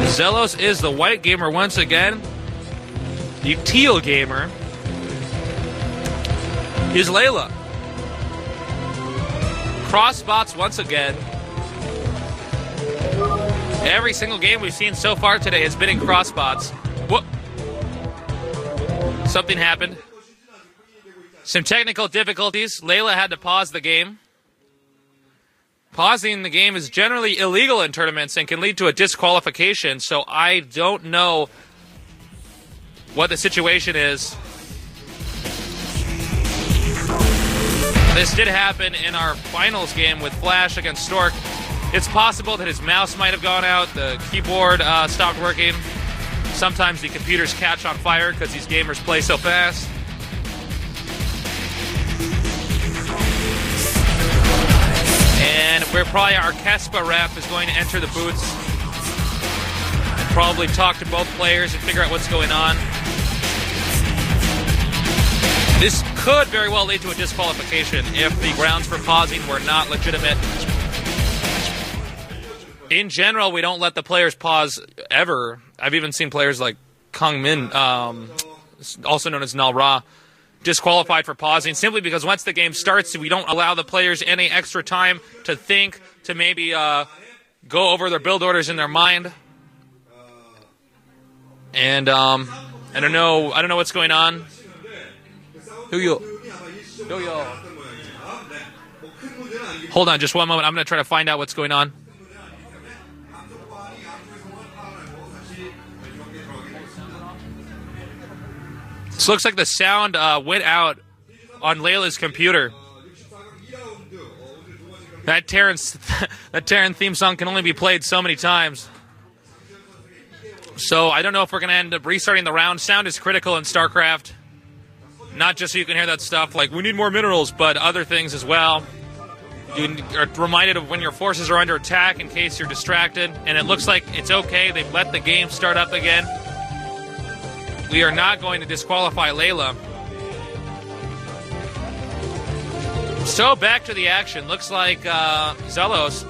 XellOs is the white gamer once again. The teal gamer is Layla. Crossbots once again. Every single game we've seen so far today has been in crossbots. Whoop. Something happened. Some technical difficulties. Layla had to pause the game. Pausing the game is generally illegal in tournaments and can lead to a disqualification, so I don't know what the situation is. This did happen in our finals game with Flash against Stork. It's possible that his mouse might have gone out, the keyboard stopped working. Sometimes the computers catch on fire because these gamers play so fast. And we're probably, our Kespa rep is going to enter the booths and probably talk to both players and figure out what's going on. This could very well lead to a disqualification if the grounds for pausing were not legitimate. In general, we don't let the players pause ever. I've even seen players like Kang Min, also known as Nal Ra, disqualified for pausing simply because once the game starts, we don't allow the players any extra time to think, to maybe go over their build orders in their mind. And I don't know what's going on. Hold on just one moment. I'm going to try to find out what's going on. This looks like the sound went out on Layla's computer. That Terran theme song can only be played so many times. So I don't know if we're going to end up restarting the round. Sound is critical in StarCraft. Not just so you can hear that stuff like, we need more minerals, but other things as well. You are reminded of when your forces are under attack in case you're distracted. And it looks like it's okay. They've let the game start up again. We are not going to disqualify Layla. So back to the action. Looks like XellOs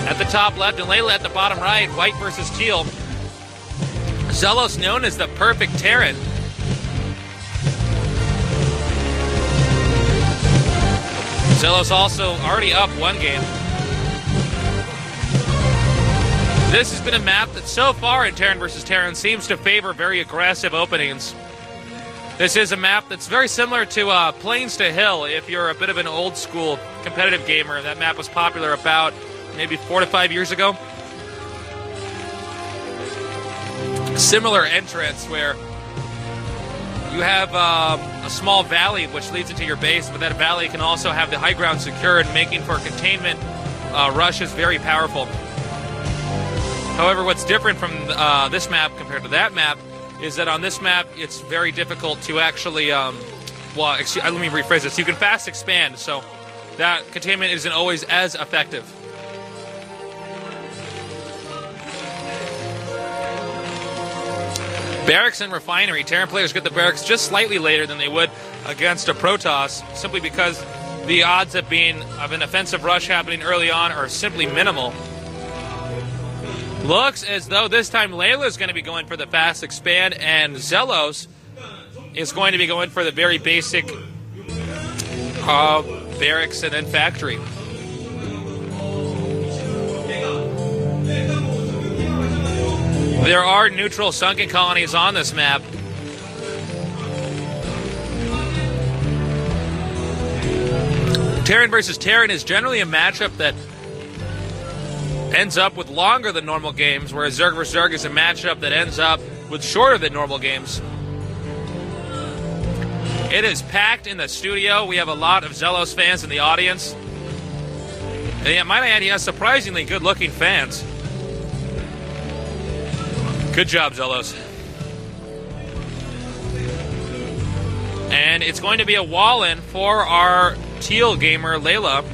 at the top left and Layla at the bottom right. White versus teal. XellOs known as the perfect Terran. XellOs also already up one game. This has been a map that so far in Terran vs. Terran seems to favor very aggressive openings. This is a map that's very similar to Plains to Hill. If you're a bit of an old school competitive gamer, that map was popular about maybe 4 to 5 years ago. Similar entrance where you have a small valley which leads into your base, but that valley can also have the high ground secured, making for containment rushes very powerful. However, what's different from this map compared to that map is that on this map, it's very difficult to actually, let me rephrase this. You can fast expand, so that containment isn't always as effective. Barracks and Refinery. Terran players get the barracks just slightly later than they would against a Protoss, simply because the odds of an offensive rush happening early on are simply minimal. Looks as though this time Layla is going to be going for the fast expand, and XellOs is going to be going for the very basic barracks and then factory. There are neutral sunken colonies on this map. Terran versus Terran is generally a matchup that ends up with longer than normal games, whereas Zerg vs. Zerg is a matchup that ends up with shorter than normal games. It is packed in the studio. We have a lot of XellOs fans in the audience. And might I add, he has surprisingly good-looking fans. Good job, XellOs. And it's going to be a wall-in for our teal gamer, Layla,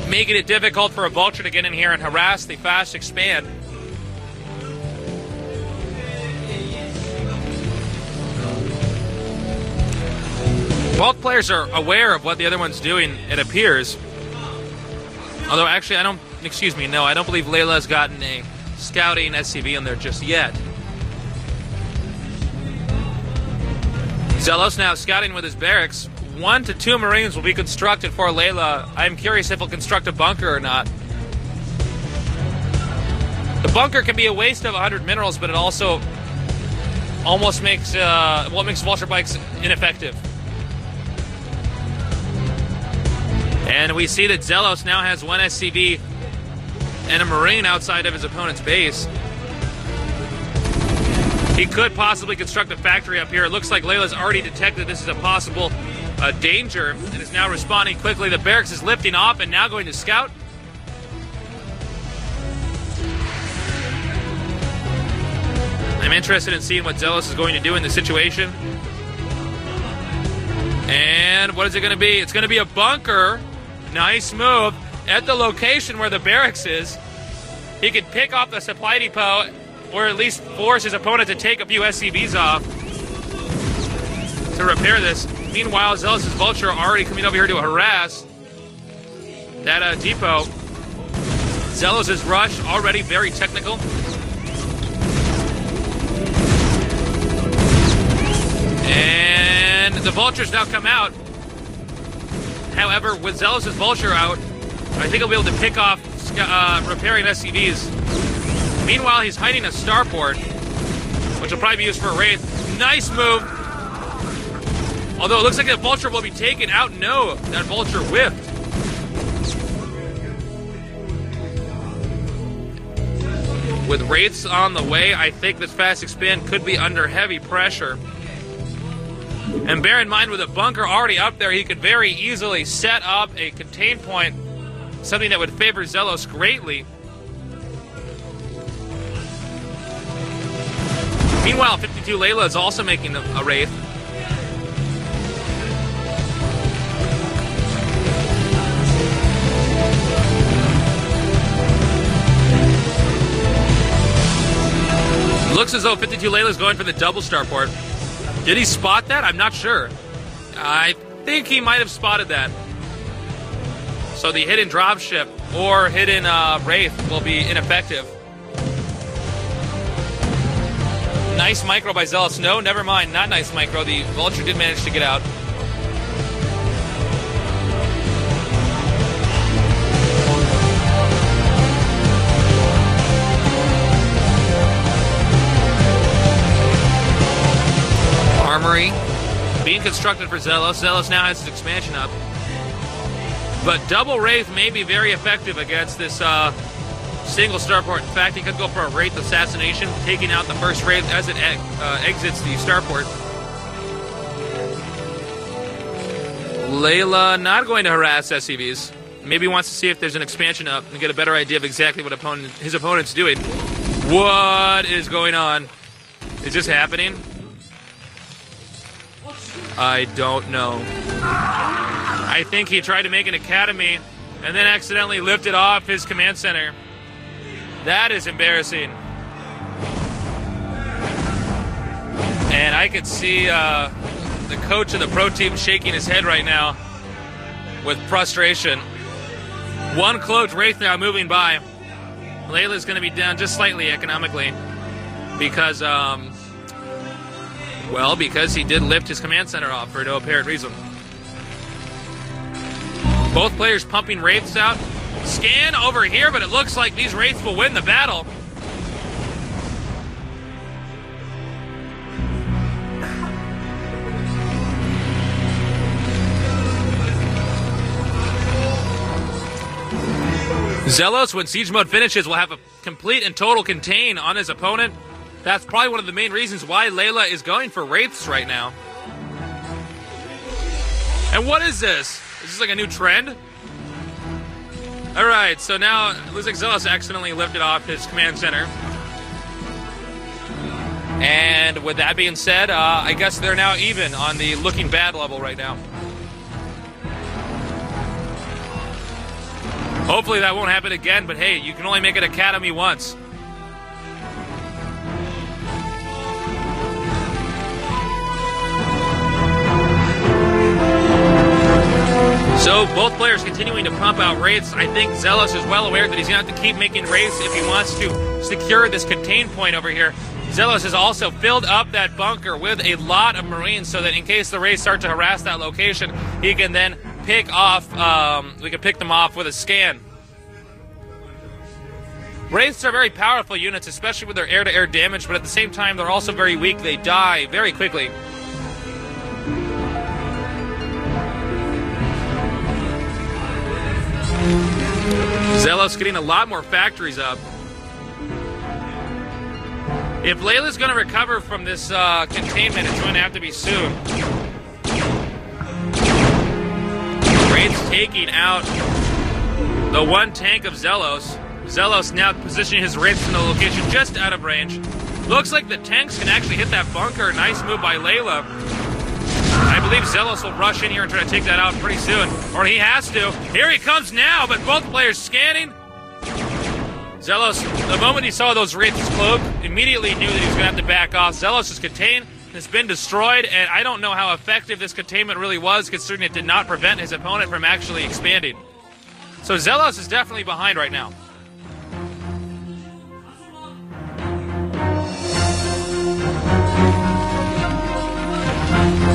making it difficult for a Vulture to get in here and harass the fast expand. Both players are aware of what the other one's doing, it appears. Although, actually, I don't excuse me, no, I don't believe Layla's gotten a scouting SCV in there just yet. XellOs now scouting with his barracks. 1 to 2 Marines will be constructed for Layla. I'm curious if he'll construct a bunker or not. The bunker can be a waste of 100 minerals, but it also almost makes makes vulture bikes ineffective. And we see that XellOs now has 1 SCV and a Marine outside of his opponent's base. He could possibly construct a factory up here. It looks like Layla's already detected this is a possible danger and is now responding quickly. The barracks is lifting off and now going to scout. I'm interested in seeing what XellOs is going to do in this situation. And what is it going to be? It's going to be a bunker. Nice move at the location where the barracks is. He could pick off the supply depot or at least force his opponent to take a few SCVs off to repair this. Meanwhile, XellOs' vulture already coming over here to harass that depot. XellOs' rush already very technical. And the vultures now come out. However, with XellOs' vulture out, I think he'll be able to pick off repairing SCVs. Meanwhile, he's hiding a starport, which will probably be used for a wraith. Nice move. Although it looks like that vulture will be taken out. No, that vulture whiffed. With wraiths on the way, I think this fast expand could be under heavy pressure. And bear in mind, with a bunker already up there, he could very easily set up a contain point, something that would favor XellOs greatly. Meanwhile, 52Layla is also making a wraith. Looks as though 52Layla is going for the double starport. Did he spot that? I'm not sure. I think he might have spotted that. So the hidden dropship or hidden wraith will be ineffective. Nice micro by XellOs. No, never mind. Not nice micro. The vulture did manage to get out. Armory being constructed for XellOs. XellOs now has its expansion up. But double wraith may be very effective against this single starport. In fact, he could go for a wraith assassination, taking out the first wraith as it exits the starport. Layla not going to harass SCVs. Maybe wants to see if there's an expansion up and get a better idea of exactly what his opponent's doing. What is going on? Is this happening? I don't know. I think he tried to make an academy and then accidentally lifted off his command center. That is embarrassing. And I could see the coach of the pro team shaking his head right now with frustration. One closed wraith now moving by. Layla's going to be down just slightly economically because because he did lift his command center off for no apparent reason. Both players pumping wraiths out. Scan over here, but it looks like these wraiths will win the battle. XellOs, when siege mode finishes, will have a complete and total contain on his opponent. That's probably one of the main reasons why Layla is going for wraiths right now. And what is this? Is this like a new trend? Alright, so now it looks like XellOs accidentally lifted off his command center. And with that being said, I guess they're now even on the looking bad level right now. Hopefully that won't happen again, but hey, you can only make an academy once. So both players continuing to pump out raids. I think XellOs is well aware that he's going to have to keep making raids if he wants to secure this contain point over here. XellOs has also filled up that bunker with a lot of Marines so that in case the raids start to harass that location, he can then pick off, we can pick them off with a scan. Wraiths are very powerful units, especially with their air-to-air damage, but at the same time, they're also very weak. They die very quickly. XellOs getting a lot more factories up. If Layla's going to recover from this containment, it's going to have to be soon. Raid's taking out the one tank of XellOs. XellOs now positioning his raids in the location just out of range. Looks like the tanks can actually hit that bunker. Nice move by Layla. I believe XellOs will rush in here and try to take that out pretty soon. Or he has to. Here he comes now, but both players scanning. XellOs, the moment he saw those raids cloak, immediately knew that he was going to have to back off. XellOs is contained, has been destroyed, and I don't know how effective this containment really was, considering it did not prevent his opponent from actually expanding. So XellOs is definitely behind right now.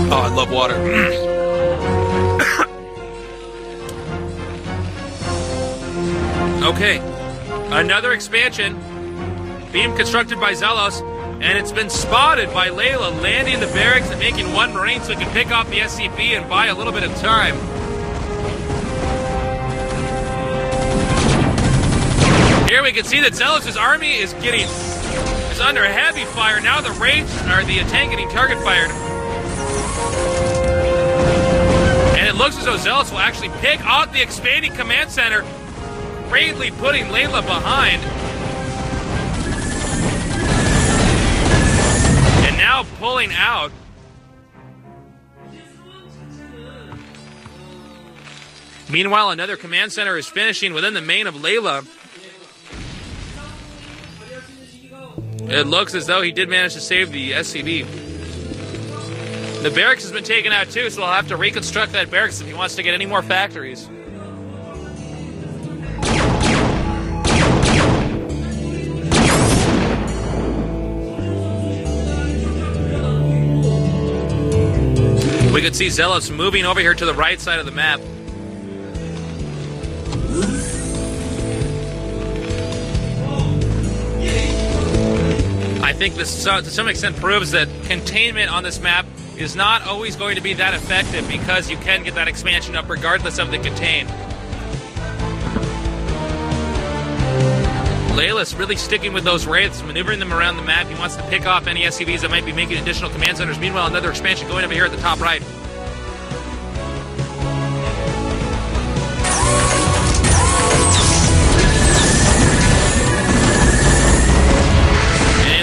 Oh, I love water. Okay. Another expansion being constructed by XellOs, and it's been spotted by Layla, landing the barracks and making one Marine so he can pick off the SCP and buy a little bit of time. Here we can see that XellOs' army is under heavy fire. Now the Wraiths are the tank getting target fired. And it looks as though XellOs will actually pick off the expanding command center, greatly putting Layla behind. And now pulling out. Meanwhile, another command center is finishing within the main of Layla. It looks as though he did manage to save the SCV. The barracks has been taken out too, so he'll have to reconstruct that barracks if he wants to get any more factories. We could see XellOs moving over here to the right side of the map. I think this to some extent proves that containment on this map is not always going to be that effective because you can get that expansion up regardless of the contain. Layla's really sticking with those Wraiths, maneuvering them around the map. He wants to pick off any SCVs that might be making additional command centers. Meanwhile, another expansion going over here at the top right.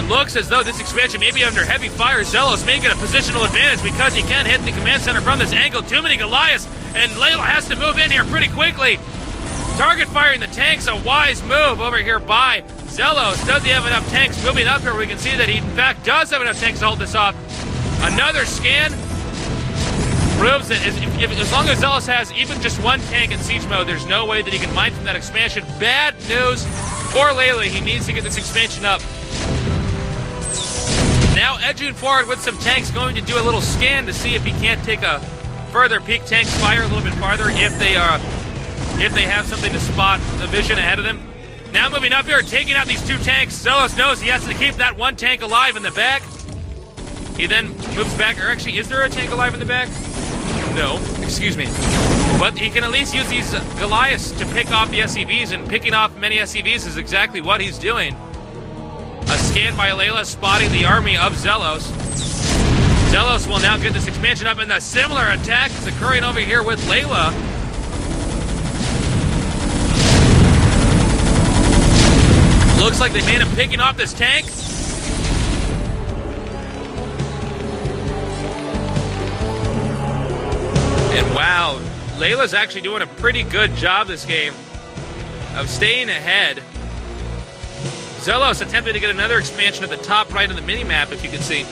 Looks as though this expansion may be under heavy fire. XellOs may get a positional advantage because he can't hit the command center from this angle. Too many Goliaths, and Layla has to move in here pretty quickly. Target firing the tanks, a wise move over here by XellOs. Does he have enough tanks moving up here? We can see that he, in fact, does have enough tanks to hold this off. Another scan proves that as long as XellOs has even just one tank in siege mode, there's no way that he can mine from that expansion. Bad news for Layla. He needs to get this expansion up. Now edging forward with some tanks, going to do a little scan to see if he can't take a further peek tanks fire a little bit farther if they have something to spot the vision ahead of them. Now moving up here, taking out these two tanks. XellOs knows he has to keep that one tank alive in the back. He then moves back, or actually, is there a tank alive in the back? No, excuse me. But he can at least use these Goliaths to pick off the SCVs, and picking off many SCVs is exactly what he's doing. A scan by Layla spotting the army of XellOs. XellOs will now get this expansion up, and a similar attack is occurring over here with Layla. Looks like they may end up picking off this tank. And wow, Layla's actually doing a pretty good job this game of staying ahead. XellOs attempted to get another expansion at the top right of the mini-map, if you can see.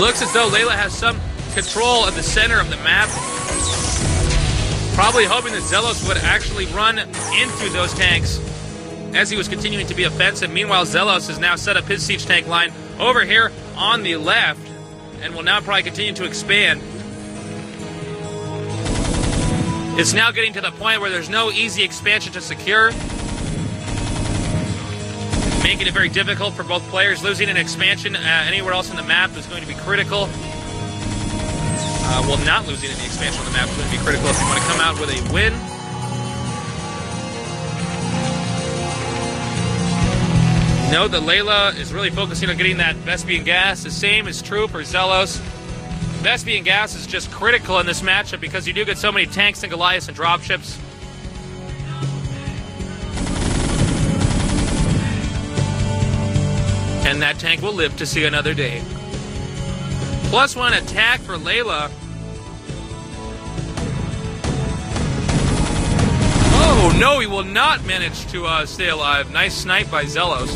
Looks as though Layla has some control of the center of the map. Probably hoping that XellOs would actually run into those tanks as he was continuing to be offensive. Meanwhile, XellOs has now set up his siege tank line over here on the left and will now probably continue to expand. It's now getting to the point where there's no easy expansion to secure, making it very difficult for both players. Losing an expansion anywhere else in the map is going to be critical. Well, not losing any expansion on the map is going to be critical if you want to come out with a win. Note that Layla is really focusing on getting that Vespian gas. The same is true for XellOs. Vespian gas is just critical in this matchup because you do get so many tanks and Goliaths and dropships. And that tank will live to see another day. +1 attack for Layla. Oh no, he will not manage to stay alive. Nice snipe by XellOs.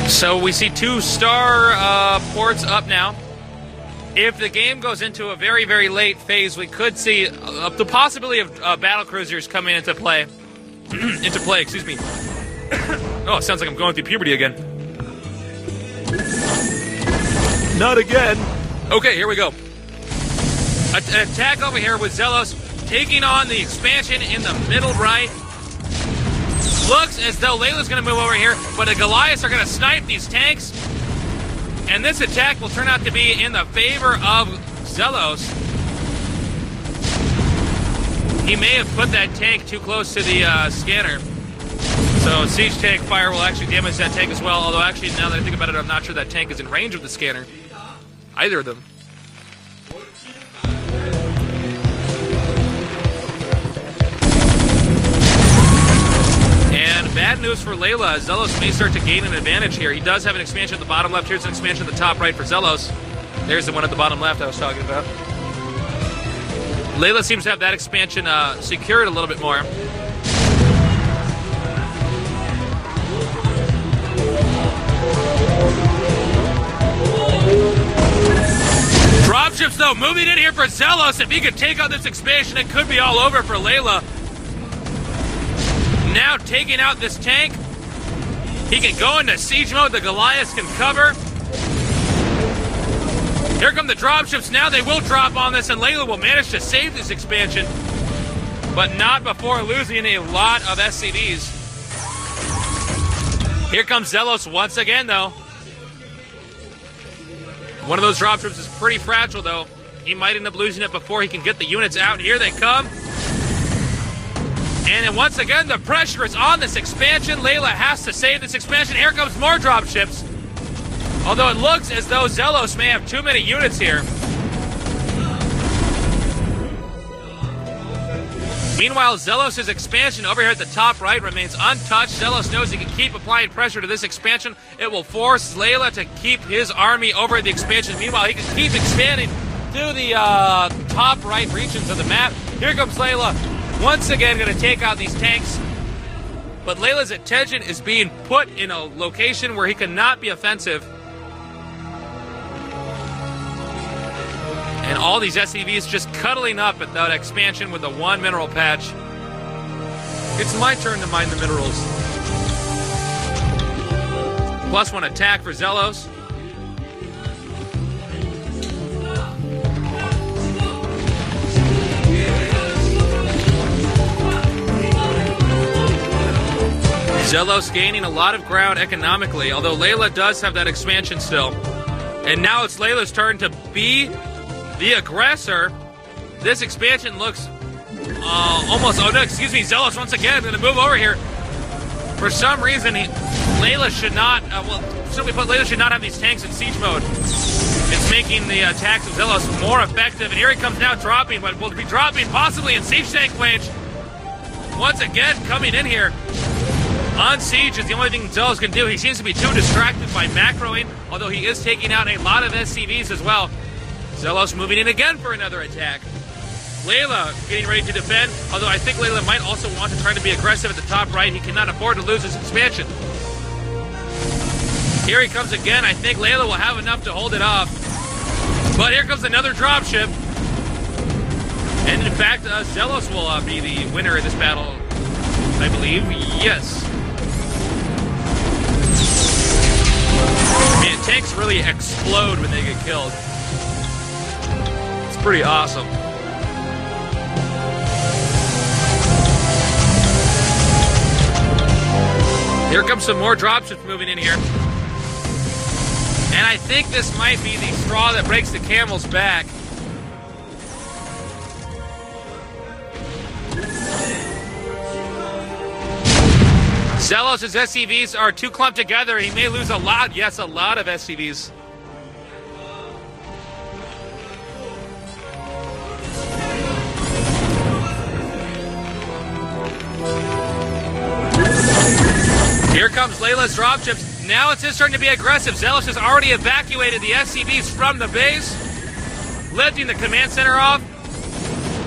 So we see 2-star ports up now. If the game goes into a very, very late phase, we could see the possibility of battle cruisers coming into play. Excuse me. Oh, it sounds like I'm going through puberty again. Not again. Okay, here we go. An attack over here with XellOs taking on the expansion in the middle right. Looks as though Layla's going to move over here, but the Goliaths are going to snipe these tanks. And this attack will turn out to be in the favor of XellOs. He may have put that tank too close to the scanner. So siege tank fire will actually damage that tank as well. Although actually, now that I think about it, I'm not sure that tank is in range of the scanner. Either of them. And bad news for Layla, XellOs may start to gain an advantage here. He does have an expansion at the bottom left. Here's an expansion at the top right for XellOs. There's the one at the bottom left I was talking about. Layla seems to have that expansion secured a little bit more. Dropships, though, moving in here for XellOs. If he could take out this expansion, it could be all over for Layla. Now taking out this tank. He can go into siege mode. The Goliaths can cover. Here come the dropships. Now they will drop on this, and Layla will manage to save this expansion. But not before losing a lot of SCVs. Here comes XellOs once again, though. One of those dropships is pretty fragile, though. He might end up losing it before he can get the units out. Here they come. And then once again, the pressure is on this expansion. Layla has to save this expansion. Here comes more dropships. Although it looks as though XellOs may have too many units here. Meanwhile, XellOs' expansion over here at the top right remains untouched. XellOs knows he can keep applying pressure to this expansion. It will force Layla to keep his army over at the expansion. Meanwhile, he can keep expanding to the top right regions of the map. Here comes Layla. Once again, going to take out these tanks. But Layla's attention is being put in a location where he cannot be offensive. And all these SCVs just cuddling up at that expansion with the one mineral patch. It's my turn to mine the minerals. +1 attack for XellOs. XellOs gaining a lot of ground economically, although Layla does have that expansion still. And now it's Layla's turn to be the aggressor. This expansion looks almost... Oh, no, excuse me, XellOs once again going to move over here. For some reason, Layla should not... simply put, Layla should not have these tanks in siege mode. It's making the attacks of XellOs more effective. And here he comes now dropping, but will be dropping possibly in siege tank range. Once again, coming in here. On siege is the only thing XellOs can do. He seems to be too distracted by macroing, although he is taking out a lot of SCVs as well. XellOs moving in again for another attack. Layla getting ready to defend, although I think Layla might also want to try to be aggressive at the top right. He cannot afford to lose his expansion. Here he comes again. I think Layla will have enough to hold it off. But here comes another dropship. And in fact, XellOs will be the winner of this battle, I believe. Yes. I mean, tanks really explode when they get killed. It's pretty awesome. Here comes some more dropships moving in here. And I think this might be the straw that breaks the camel's back. XellOs' SCVs are too clumped together. He may lose a lot. Yes, a lot of SCVs. Here comes Layla's dropships. Now it's his turn to be aggressive. XellOs has already evacuated the SCVs from the base, lifting the command center off.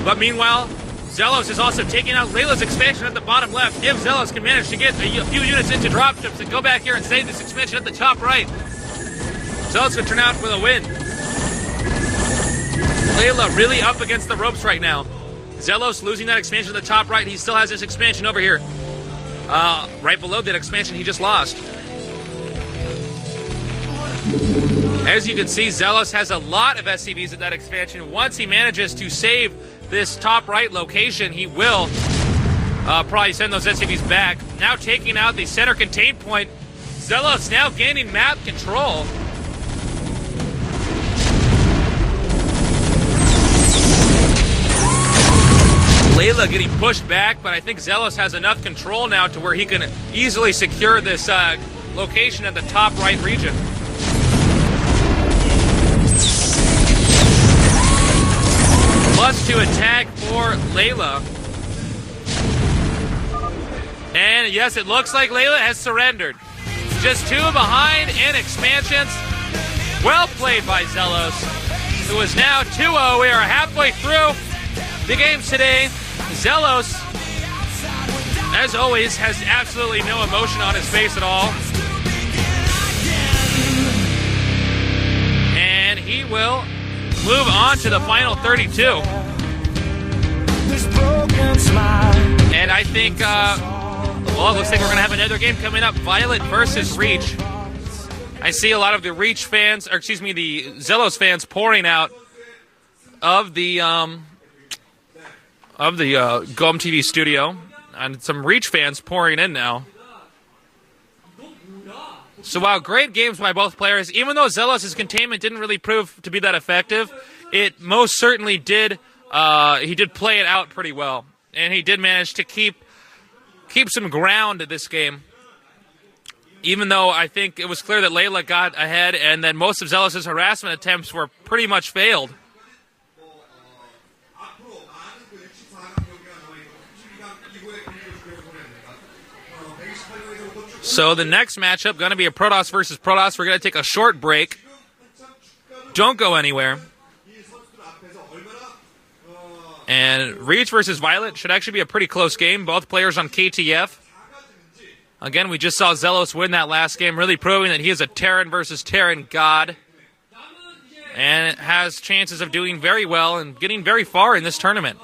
But meanwhile, XellOs is also taking out Layla's expansion at the bottom left. If XellOs can manage to get a few units into dropships and go back here and save this expansion at the top right, XellOs can turn out with a win. Layla really up against the ropes right now. XellOs losing that expansion at the top right. He still has this expansion over here. Right below that expansion he just lost. As you can see, XellOs has a lot of SCVs at that expansion. Once he manages to save this top right location, he will probably send those SCVs back. Now taking out the center contain point. XellOs now gaining map control. Layla getting pushed back, but I think XellOs has enough control now to where he can easily secure this location at the top right region. +2 attack for Layla. And yes, it looks like Layla has surrendered. Just 2 behind in expansions. Well played by XellOs, who is now 2-0. We are halfway through the games today. XellOs, as always, has absolutely no emotion on his face at all. And he will move on to the final 32. And I think, well, it looks like we're going to have another game coming up. Violet versus Reach. I see a lot of the Reach fans, or excuse me, the XellOs fans pouring out of the GOM TV studio, and some Reach fans pouring in now. So while great games by both players, even though XellOs' containment didn't really prove to be that effective, it most certainly did. He did play it out pretty well, and he did manage to keep some ground in this game. Even though I think it was clear that Layla got ahead, and then most of XellOs' harassment attempts were pretty much failed. So the next matchup going to be a Protoss versus Protoss. We're going to take a short break. Don't go anywhere. And Reach versus Violet should actually be a pretty close game. Both players on KTF. Again, we just saw XellOs win that last game, really proving that he is a Terran versus Terran god. And has chances of doing very well and getting very far in this tournament.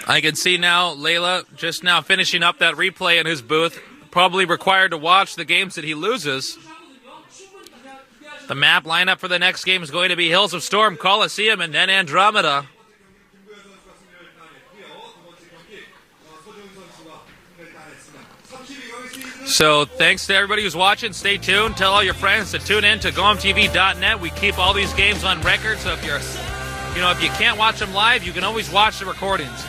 I can see now Layla just now finishing up that replay in his booth, probably required to watch the games that he loses. The map lineup for the next game is going to be Hills of Storm, Colosseum, and then Andromeda. So thanks to everybody who's watching. Stay tuned. Tell all your friends to tune in to GOMTV.net. We keep all these games on record, so if if you can't watch them live, you can always watch the recordings.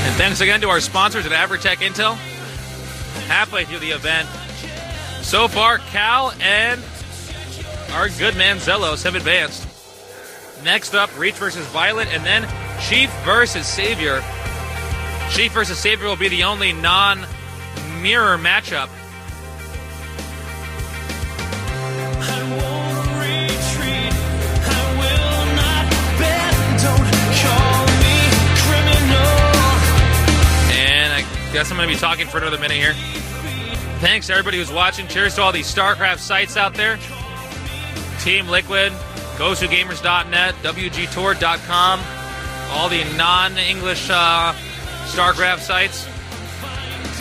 And thanks again to our sponsors at Averatec-Intel. Halfway through the event, so far, Cal and our good man XellOs have advanced. Next up, Reach versus Violet, and then Chief versus Savior. Chief versus Savior will be the only non-mirror matchup guess I'm going to be talking for another minute here. Thanks to everybody who's watching. Cheers to all these StarCraft sites out there. Team Liquid, GoToGamers.net, WGTour.com, all the non-English StarCraft sites.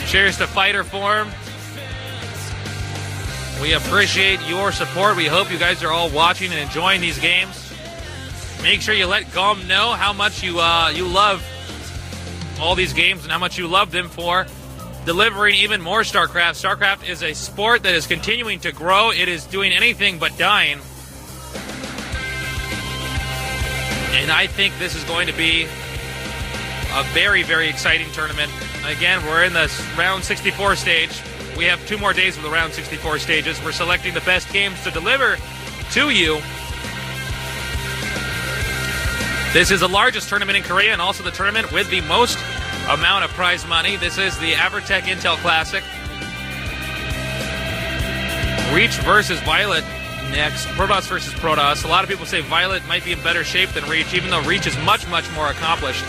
Cheers to Fighter Forum. We appreciate your support. We hope you guys are all watching and enjoying these games. Make sure you let GOM know how much you love all these games and how much you love them for delivering even more StarCraft. StarCraft is a sport that is continuing to grow. It is doing anything but dying. And I think this is going to be a very, very exciting tournament. Again, we're in the round 64 stage. We have 2 more days of the round 64 stages. We're selecting the best games to deliver to you. This is the largest tournament in Korea and also the tournament with the most amount of prize money. This is the Averatec-Intel Classic. Reach versus Violet next. Protoss versus Protoss. A lot of people say Violet might be in better shape than Reach, even though Reach is much, much more accomplished.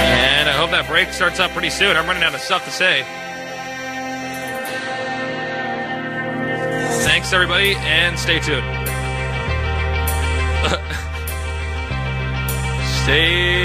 And I hope that break starts up pretty soon. I'm running out of stuff to say. Thanks, everybody, and stay tuned. Stay